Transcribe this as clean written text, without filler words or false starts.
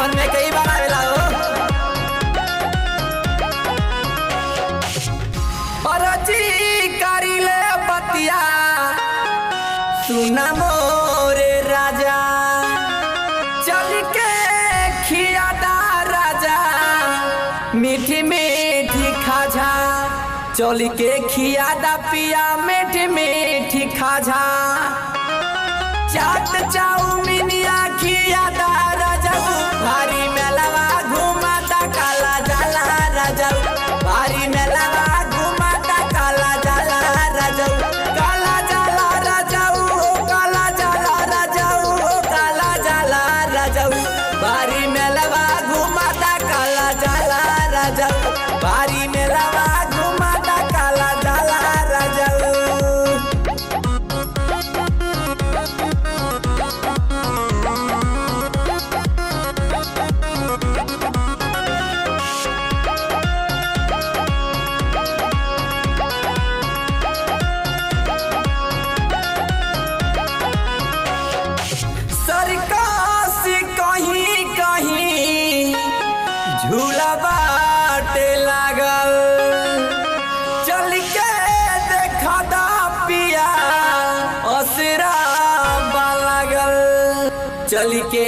सावन में कई बार आवेला हो। अरजी करिले बतिया सुना मोरे राजा, चल के खियादा राजा मीठी मीठी खाजा, चल के खियादा पिया मीठी मीठी खाजा, चाट चाउमीनिया खियादा राजा, भारी मेलवा घुमाता काला जाला राजा, भारी मेलवा घुमाता काला जाला राजा, काला जाला राजा काला जाला राजा काला जाला राजा, भारी मेलवा घुमाता काला जाला राजा, भारी मेलवा घुमाता काला जाला राजा। सरकस कहीं कहीं झूला बाटे लागल, चल के देखा दा पिया असरा लागल, चल के